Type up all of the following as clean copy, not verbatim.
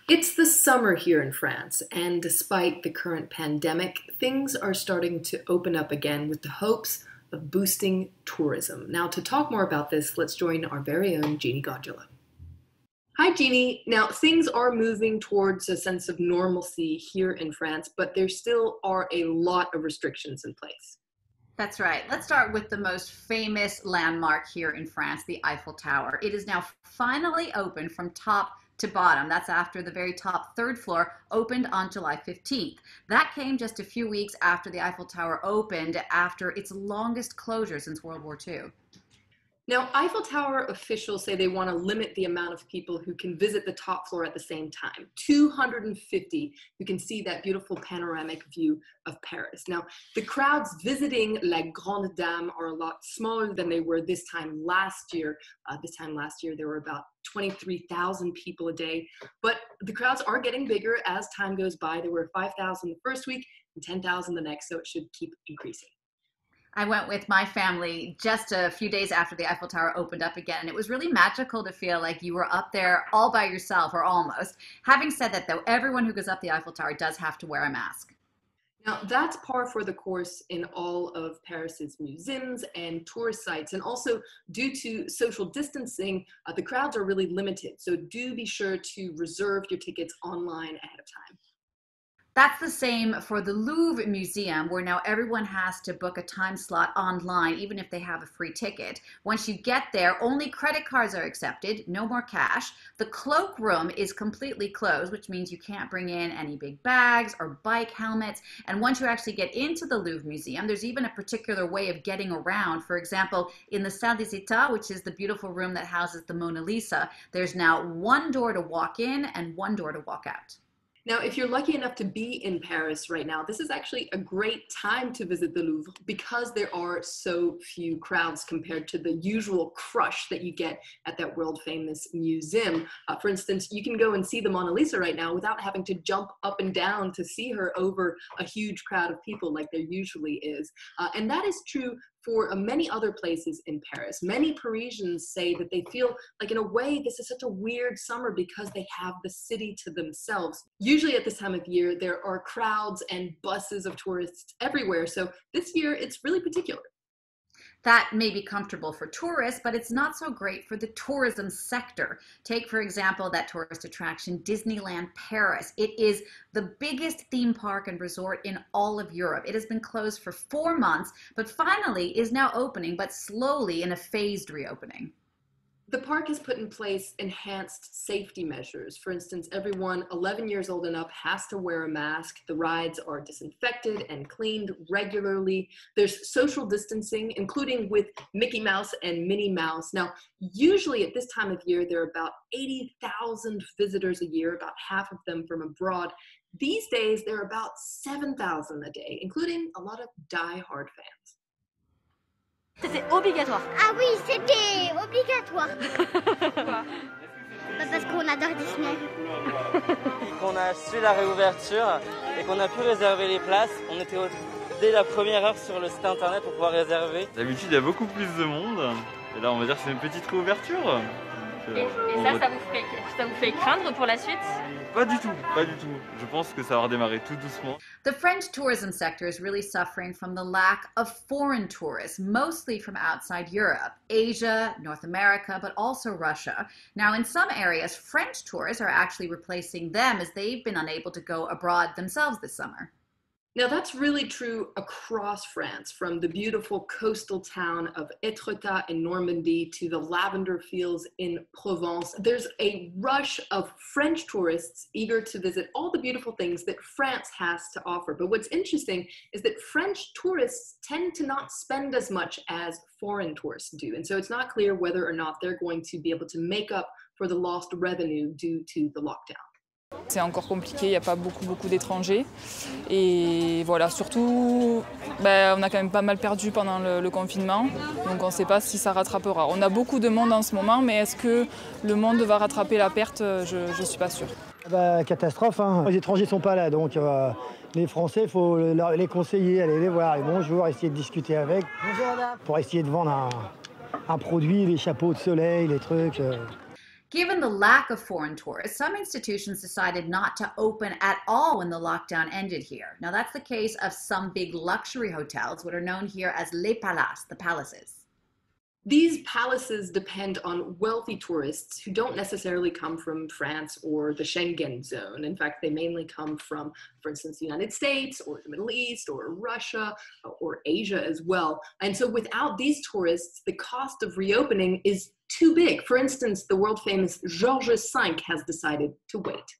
It's the summer here in France, and despite the current pandemic, things are starting to open up again with the hopes of boosting tourism. Now, to talk more about this, let's join our very own Jeannie Godula. Hi, Jeannie. Now, things are moving towards a sense of normalcy here in France, but there still are a lot of restrictions in place. That's right. Let's start with the most famous landmark here in France, the Eiffel Tower. It is now finally open from top to bottom. That's after the very top third floor opened on July 15th. That came just a few weeks after the Eiffel Tower opened after its longest closure since World War II. Now, Eiffel Tower officials say they want to limit the amount of people who can visit the top floor at the same time. 250 who can see that beautiful panoramic view of Paris. Now, the crowds visiting La Grande Dame are a lot smaller than they were this time last year. There were about 23,000 people a day. But the crowds are getting bigger as time goes by. There were 5,000 the first week and 10,000 the next, so it should keep increasing. I went with my family just a few days after the Eiffel Tower opened up again, and it was really magical to feel like you were up there all by yourself, or almost. Having said that, though, everyone who goes up the Eiffel Tower does have to wear a mask. Now, that's par for the course in all of Paris's museums and tourist sites. And also, due to social distancing, the crowds are really limited. So do be sure to reserve your tickets online ahead of time. That's the same for the Louvre Museum, where now everyone has to book a time slot online, even if they have a free ticket. Once you get there, only credit cards are accepted, no more cash. The cloak room is completely closed, which means you can't bring in any big bags or bike helmets. And once you actually get into the Louvre Museum, there's even a particular way of getting around. For example, in the Salle des États, which is the beautiful room that houses the Mona Lisa, there's now one door to walk in and one door to walk out. Now, if you're lucky enough to be in Paris right now, this is actually a great time to visit the Louvre because there are so few crowds compared to the usual crush that you get at that world-famous museum. For instance, you can go and see the Mona Lisa right now without having to jump up and down to see her over a huge crowd of people like there usually is. And that is true for many other places in Paris. Many Parisians say that they feel like, in a way, this is such a weird summer because they have the city to themselves. Usually at this time of year, there are crowds and buses of tourists everywhere. So this year, it's really particular. That may be comfortable for tourists, but it's not so great for the tourism sector. Take, for example, that tourist attraction, Disneyland Paris. It is the biggest theme park and resort in all of Europe. It has been closed for 4 months, but finally is now opening, but slowly in a phased reopening. The park has put in place enhanced safety measures. For instance, everyone 11 years old and up has to wear a mask. The rides are disinfected and cleaned regularly. There's social distancing, including with Mickey Mouse and Minnie Mouse. Now, usually at this time of year, there are about 80,000 visitors a year, about half of them from abroad. These days, there are about 7,000 a day, including a lot of die-hard fans. C'était obligatoire. Ah oui, c'était obligatoire. Parce qu'on adore Disney. Qu'on a su la réouverture et qu'on a pu réserver les places, on était dès la première heure sur le site internet pour pouvoir réserver. D'habitude, il y a beaucoup plus de monde. Et là, on va dire que c'est une petite réouverture. Et ça vous fait craindre pour la suite? Pas du tout, pas du tout. Je pense que ça va redémarrer tout doucement. The French tourism sector is really suffering from the lack of foreign tourists, mostly from outside Europe, Asia, North America, but also Russia. Now, in some areas, French tourists are actually replacing them as they've been unable to go abroad themselves this summer. Now, that's really true across France, from the beautiful coastal town of Étretat in Normandy to the lavender fields in Provence. There's a rush of French tourists eager to visit all the beautiful things that France has to offer. But what's interesting is that French tourists tend to not spend as much as foreign tourists do. And so it's not clear whether or not they're going to be able to make up for the lost revenue due to the lockdown. C'est encore compliqué, il n'y a pas beaucoup d'étrangers. Et voilà, surtout, on a quand même pas mal perdu pendant le confinement. Donc on ne sait pas si ça rattrapera. On a beaucoup de monde en ce moment, mais est-ce que le monde va rattraper la perte? Je ne suis pas sûre. Catastrophe, hein. Les étrangers ne sont pas là, donc les Français, il faut les conseiller, aller les voir, les bonjour, essayer de discuter avec. Bonjour, pour essayer de vendre un produit, les chapeaux de soleil, les trucs. Given the lack of foreign tourists, some institutions decided not to open at all when the lockdown ended here. Now that's the case of some big luxury hotels, what are known here as les palaces, the palaces. These palaces depend on wealthy tourists who don't necessarily come from France or the Schengen zone. In fact, they mainly come from, for instance, the United States or the Middle East or Russia or Asia as well. And so without these tourists, the cost of reopening is too big. For instance, the world famous Georges V has decided to wait.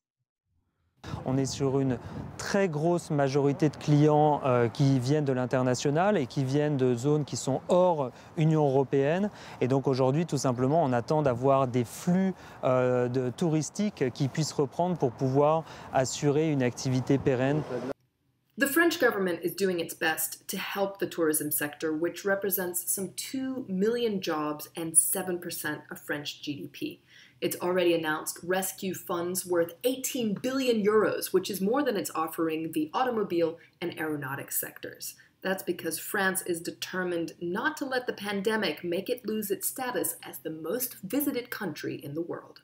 On est sur une très grosse majorité de clients qui viennent de l'international et qui viennent de zones qui sont hors Union européenne. Et donc aujourd'hui, tout simplement, on attend d'avoir des flux touristiques qui puissent reprendre pour pouvoir assurer une activité pérenne. The French government is doing its best to help the tourism sector, which represents some 2 million jobs and 7% of French GDP. It's already announced rescue funds worth 18 billion euros, which is more than it's offering the automobile and aeronautics sectors. That's because France is determined not to let the pandemic make it lose its status as the most visited country in the world.